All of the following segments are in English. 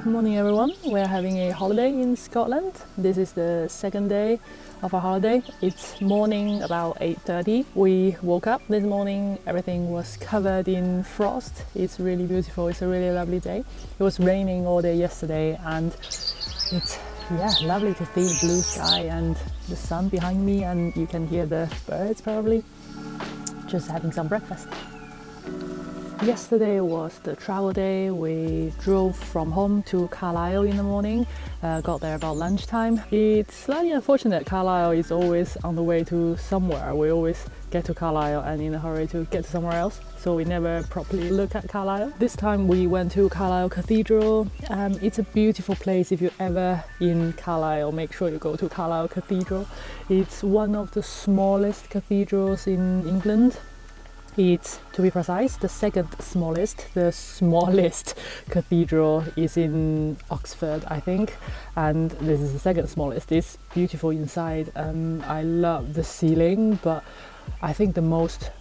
Morning everyone. We're having a holiday in Scotland. This is the second day of our holiday. It's morning about 8:30. We woke up this morning, everything was covered in frost. It's really beautiful, it's a really lovely day. It was raining all day yesterday and it's lovely to see the blue sky and the sun behind me, and you can hear the birds probably. Just having some breakfast. Yesterday was the travel day. We drove from home to Carlisle in the morning, got there about lunchtime. It's slightly unfortunate Carlisle is always on the way to somewhere. We always get to Carlisle and in a hurry to get to somewhere else, so we never properly look at Carlisle. This time we went to Carlisle Cathedral. It's a beautiful place. If you're ever in Carlisle, make sure you go to Carlisle Cathedral. It's one of the smallest cathedrals in England. It's, to be precise, the second smallest. The smallest cathedral is in Oxford, I think, and this is the second smallest. It's beautiful inside. I love the ceiling, but I think the most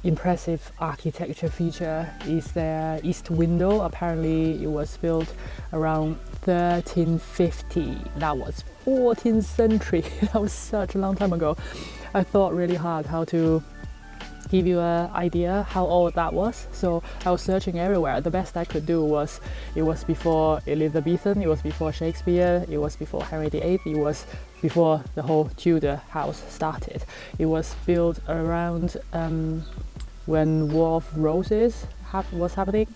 impressive architecture feature is their east window. Apparently it was built around 1350. That was 14th century. That was such a long time ago. I thought really hard how to give you an idea how old that was, so I was searching everywhere. The best I could do was it was before Elizabethan, it was before Shakespeare, it was before Henry VIII, it was before the whole Tudor house started. It was built around when War of Roses was happening.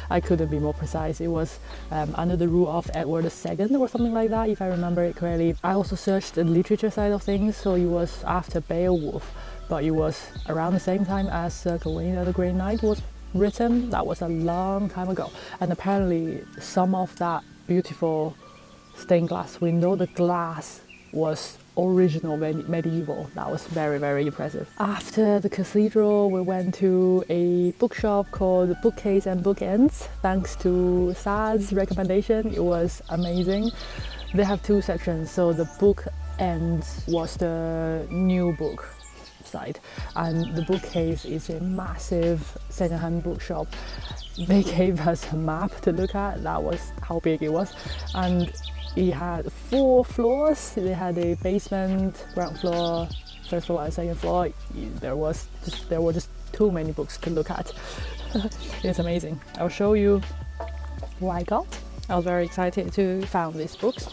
I couldn't be more precise. It was under the rule of Edward II or something like that, if I remember it correctly. I also searched the literature side of things, so it was after Beowulf, but it was around the same time as Sir Gawain the Grey Knight was written. That was a long time ago. And apparently some of that beautiful stained glass window, the glass was original medieval. That was very, very impressive. After the cathedral, we went to a bookshop called Bookcase and Bookends. Thanks to Sad's recommendation, it was amazing. They have two sections, so the Bookends was the new book side, and the Bookcase is a massive secondhand bookshop. They gave us a map to look at. That was how big it was, and it had 4 floors. They had a basement, ground floor, first floor and second floor. There were just too many books to look at. It's amazing. I'll show you what I got. I was very excited to find these books.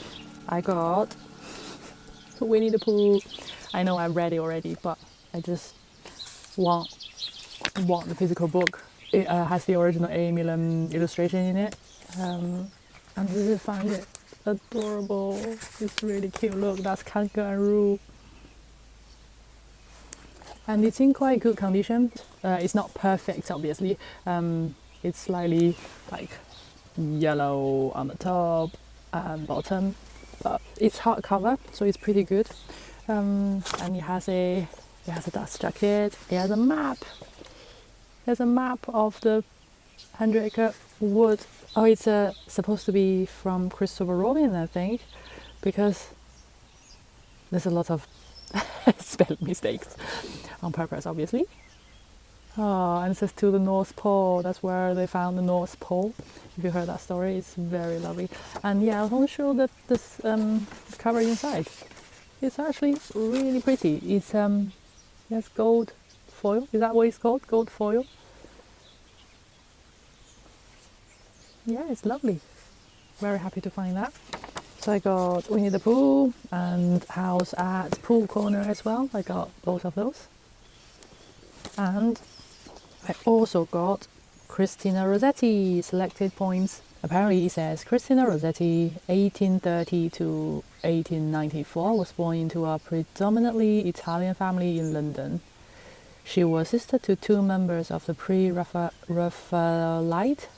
I got Winnie the Pooh. I know I read it already, but I just want the physical book. It has the original A. Millen illustration in it, and I really find it adorable. It's really cute. Look, that's kangaroo, and it's in quite good condition. It's not perfect, obviously. It's slightly like yellow on the top and bottom, but it's hardcover, so it's pretty good. And it has a dust jacket. It has a map. There's a map of the 100-acre wood. Oh, it's supposed to be from Christopher Robin, I think, because there's a lot of spelling mistakes on purpose, obviously. Oh, and it says to the North Pole. That's where they found the North Pole. If you heard that story, it's very lovely. And yeah, I want to show that this cover inside. It's actually really pretty. It's yes, gold foil. Is that what it's called? Gold foil. Yeah, it's lovely. Very happy to find that. So I got Winnie the Pooh and House at Pool Corner as well. I got both of those. And I also got Christina Rossetti selected poems. Apparently it says Christina Rossetti, 1830 to 1894, was born into a predominantly Italian family in London. She was sister to 2 members of the Pre-Raphaelite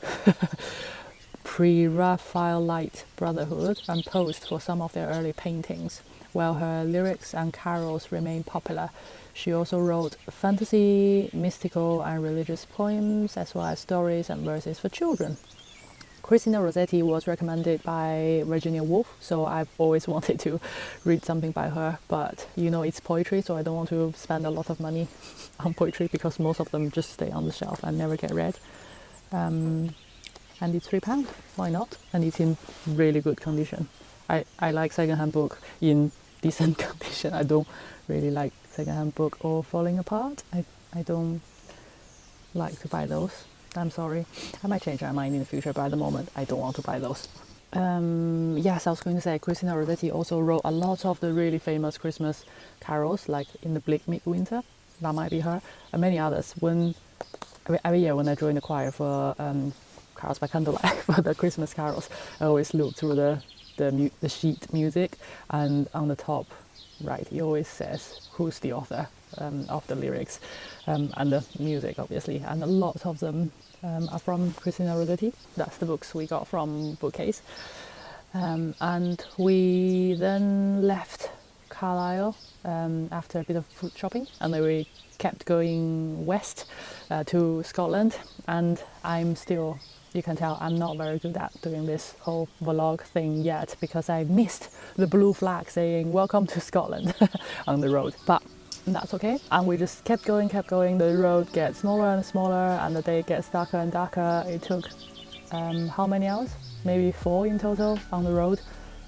Brotherhood and posed for some of their early paintings, while her lyrics and carols remain popular. She also wrote fantasy, mystical and religious poems, as well as stories and verses for children. Christina Rossetti was recommended by Virginia Woolf, so I've always wanted to read something by her, but you know it's poetry, so I don't want to spend a lot of money on poetry because most of them just stay on the shelf and never get read. and it's £3. Why not? And it's in really good condition. I like secondhand book in decent condition. I don't really like secondhand book all falling apart. I don't like to buy those. I'm sorry. I might change my mind in the future, but at the moment I don't want to buy those. Yes, I was going to say Christina Rossetti also wrote a lot of the really famous Christmas carols, like In the Bleak Midwinter. That might be her, and many others. Every year when I join the choir for Carols by Candlelight for the Christmas carols, I always look through the sheet music, and on the top right, it always says who's the author of the lyrics and the music, obviously, and a lot of them are from Christina Rossetti. That's the books we got from Bookcase. And we then left Carlisle after a bit of food shopping, and then we kept going west to Scotland. And I'm still, you can tell, I'm not very good at doing this whole vlog thing yet, because I missed the blue flag saying welcome to Scotland on the road. But that's okay, and we just kept going. The road gets smaller and smaller, and the day gets darker and darker. It took how many hours? Maybe 4 in total on the road,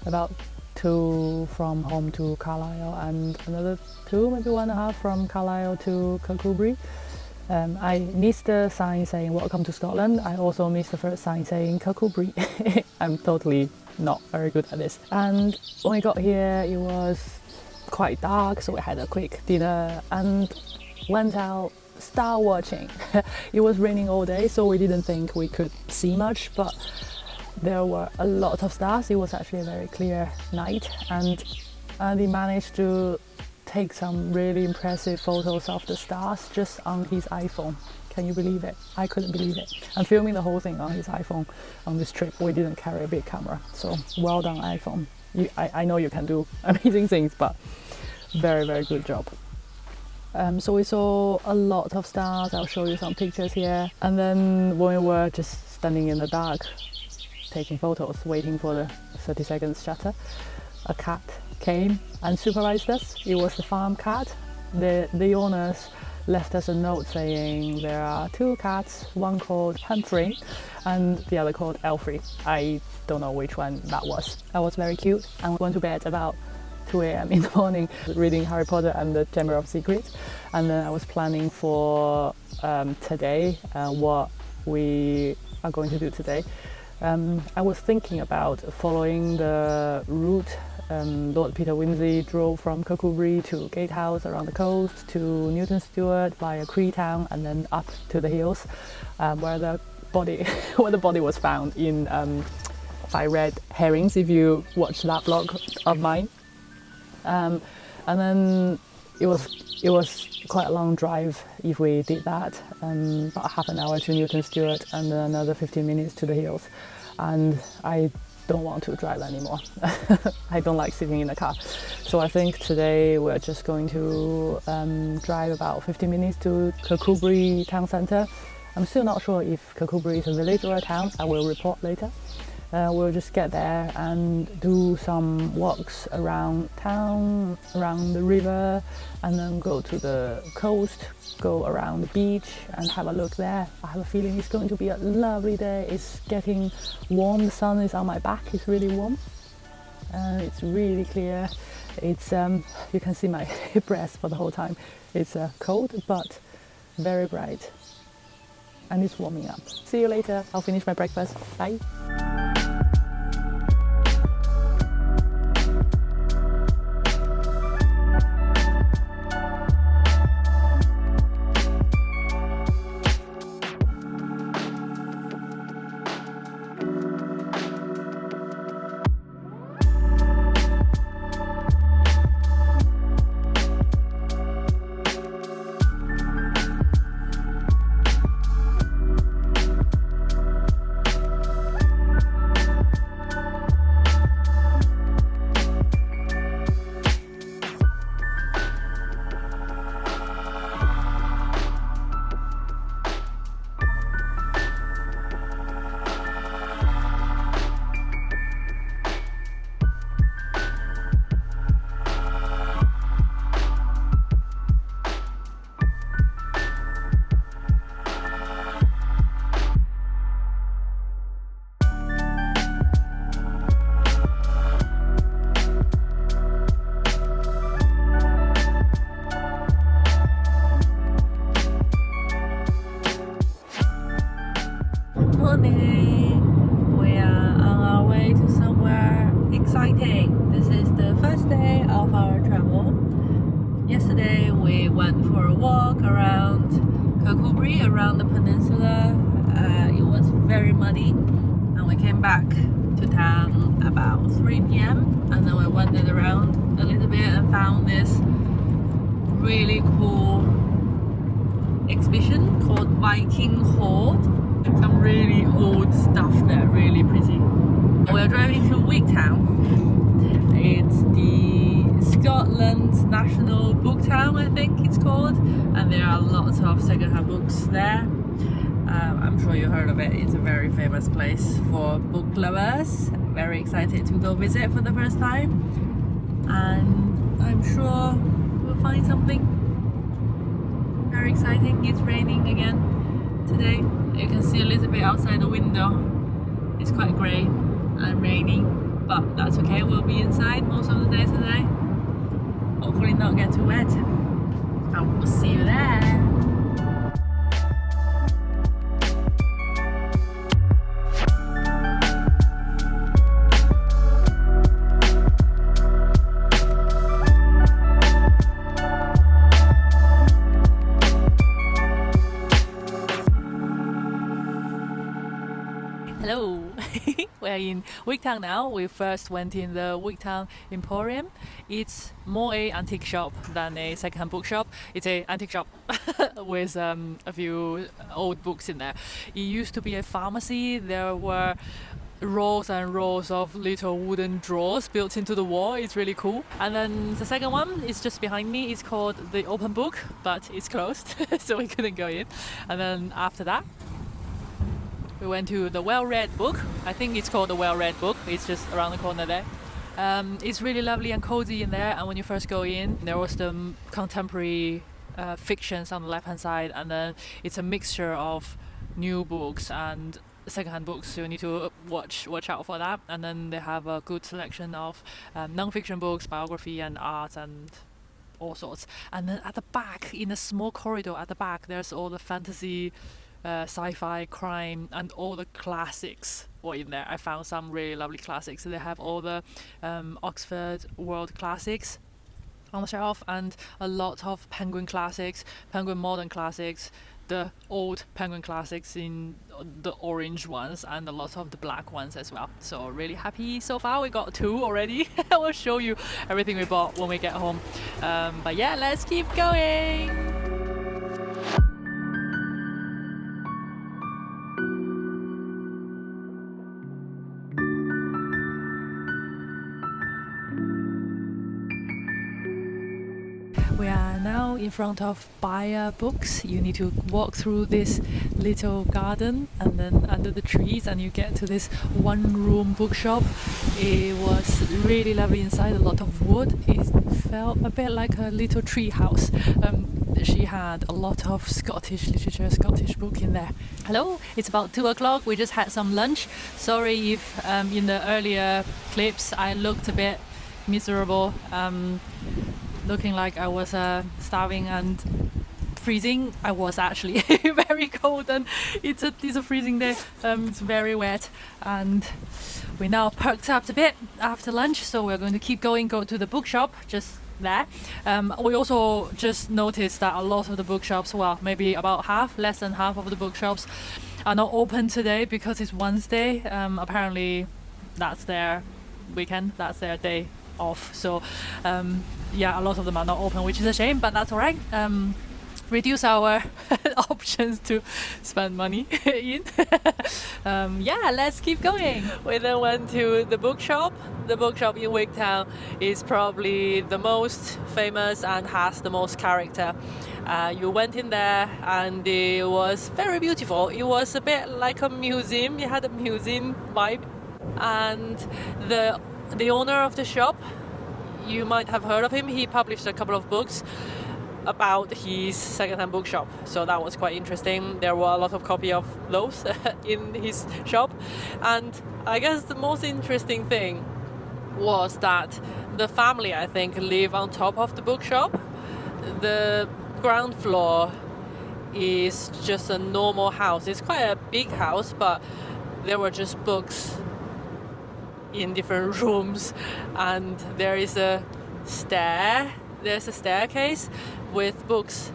about 2 from home to Carlisle, and another 2, maybe 1.5 from Carlisle to Kirkcudbright. I missed the sign saying welcome to Scotland. I also missed the first sign saying Kirkcudbright. I'm totally not very good at this. And when we got here, it was quite dark, so we had a quick dinner and went out star watching. It was raining all day, so we didn't think we could see much, but there were a lot of stars. It was actually a very clear night, and Andy managed to take some really impressive photos of the stars just on his iPhone. Can you believe it? I couldn't believe it. I'm filming the whole thing on his iPhone on this trip. We didn't carry a big camera, so well done, iPhone. I know you can do amazing things, but very, very good job. So we saw a lot of stars. I'll show you some pictures here. And then when we were just standing in the dark taking photos, waiting for the 30 seconds shutter, a cat came and supervised us. It was the farm cat. The owners left us a note saying there are 2 cats, one called Humphrey and the other called Alfred. I don't know which one that was. That was very cute, and we went to bed about 2 a.m. in the morning reading Harry Potter and the Chamber of Secrets. And then I was planning for today, what we are going to do today. I was thinking about following the route Lord Peter Wimsey drove from Kirkcudbright to Gatehouse around the coast to Newton Stewart via Wigtown, and then up to the hills where the body was found in Five Red Herrings, if you watch that blog of mine. And then it was quite a long drive if we did that, about half an hour to Newton Stewart and then another 15 minutes to the hills, and I don't want to drive anymore. I don't like sitting in the car, so I think today we're just going to drive about 50 minutes to Kirkcudbright town centre. I'm still not sure if Kirkcudbright is a village or a town. I will report later. We'll just get there and do some walks around town, around the river, and then go to the coast, go around the beach and have a look there. I have a feeling it's going to be a lovely day. It's getting warm, the sun is on my back, it's really warm. It's really clear. It's you can see my breath for the whole time. It's cold but very bright, and it's warming up. See you later. I'll finish my breakfast. Bye. for a walk around Kirk-coo-bray, around the peninsula. It was very muddy, and we came back to town about 3 p.m. and then we wandered around a little bit and found this really cool exhibition called Viking Hoard. Some really old stuff there, really pretty. We're driving to Wigtown. It's the Scotland's national book town, I think it's called, and there are lots of secondhand books there. I'm sure you heard of it. It's a very famous place for book lovers. Very excited to go visit for the first time, and I'm sure we'll find something very exciting. It's raining again today. You can see a little bit outside the window. It's quite grey and rainy, but that's okay. We'll be inside most of the day today. Hopefully not get too wet. And we'll see you there. Hello, we're in Wigtown now. We first went in the Wigtown Emporium. It's more a antique shop than a secondhand bookshop. It's a antique shop with a few old books in there. It used to be a pharmacy. There were rows and rows of little wooden drawers built into the wall. It's really cool. And then the second one is just behind me. It's called the Open Book, but it's closed, so we couldn't go in. And then after that, we went to the Well-Read Book. I think it's called the Well-Read Book. It's just around the corner there. It's really lovely and cozy in there. And when you first go in, there was the contemporary fictions on the left-hand side, and then it's a mixture of new books and secondhand books. So you need to watch out for that. And then they have a good selection of non-fiction books, biography, and art, and all sorts. And then at the back, in a small corridor at the back, there's all the fantasy, sci-fi, crime, and all the classics were in there. I found some really lovely classics. So they have all the Oxford World Classics on the shelf, and a lot of Penguin classics, Penguin modern classics, the old Penguin classics in the orange ones, and a lot of the black ones as well. So really happy so far. We got 2 already. I will show you everything we bought when we get home. But yeah, let's keep going. We are now in front of Byre Books. You need to walk through this little garden and then under the trees, and you get to this one-room bookshop. It was really lovely inside, a lot of wood. It felt a bit like a little tree house. She had a lot of Scottish literature, Scottish book in there. Hello, it's about 2 o'clock. We just had some lunch. Sorry if in the earlier clips I looked a bit miserable. Looking like I was starving and freezing. I was actually very cold, and it's a freezing day. It's very wet, and we now perked up a bit after lunch, so we're going to keep going, go to the bookshop just there. We also just noticed that a lot of the bookshops, well, maybe about half, less than half of the bookshops are not open today because it's Wednesday. Apparently that's their weekend, that's their day off. So yeah, a lot of them are not open, which is a shame, but that's all right. Reduce our options to spend money in. Yeah, let's keep going. We then went to the bookshop. The bookshop in Wigtown is probably the most famous and has the most character. You went in there and it was very beautiful. It was a bit like a museum. It had a museum vibe. And the owner of the shop, you might have heard of him. He published a couple of books about his secondhand bookshop, so that was quite interesting. There were a lot of copies of those in his shop, and I guess the most interesting thing was that the family, I think, live on top of the bookshop. The ground floor is just a normal house. It's quite a big house, but there were just books in different rooms, and there's a staircase with books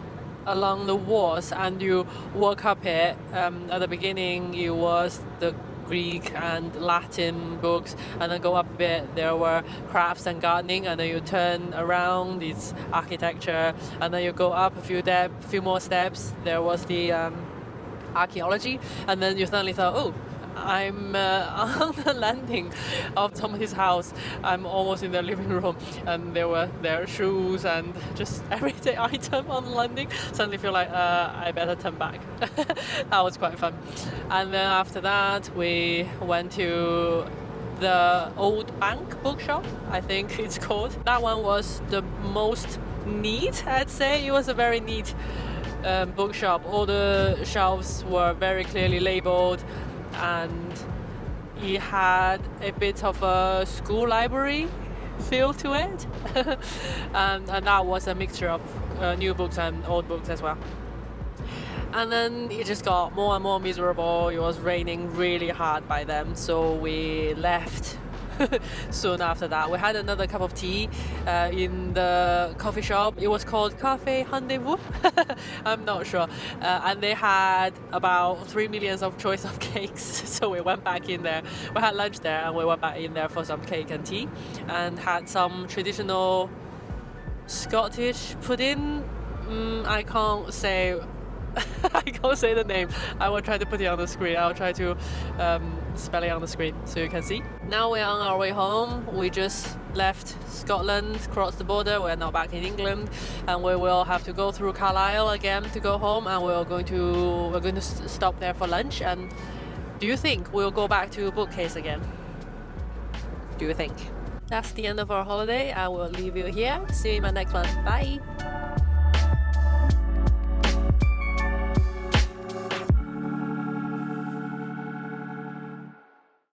along the walls and you walk up it. At the beginning it was the Greek and Latin books, and then go up a bit there were crafts and gardening, and then you turn around it's architecture, and then you go up a few more steps, there was the archaeology, and then you suddenly thought, oh, I'm on the landing of somebody's house. I'm almost in their living room, and there were their shoes and just everyday item on the landing. Suddenly feel like I better turn back. That was quite fun. And then after that we went to the Old Bank Bookshop, I think it's called. That one was the most neat, I'd say. It was a very neat bookshop. All the shelves were very clearly labeled, and it had a bit of a school library feel to it. And that was a mixture of new books and old books as well. And then it just got more and more miserable. It was raining really hard by then, so we left soon after that. We had another cup of tea in the coffee shop. It was called Cafe Rendezvous. I'm not sure. And they had about 3 million of choice of cakes. So we went back in there. We had lunch there and we went back in there for some cake and tea, and had some traditional Scottish pudding. I can't say the name. I will try to put it on the screen. I'll try to spell it on the screen so you can see. Now we're on our way home. We just left Scotland, crossed the border. We're now back in England, and we will have to go through Carlisle again to go home, and we're going to stop there for lunch. And do you think we'll go back to Bookcase again? Do you think? That's the end of our holiday. I will leave you here. See you in my next one. Bye.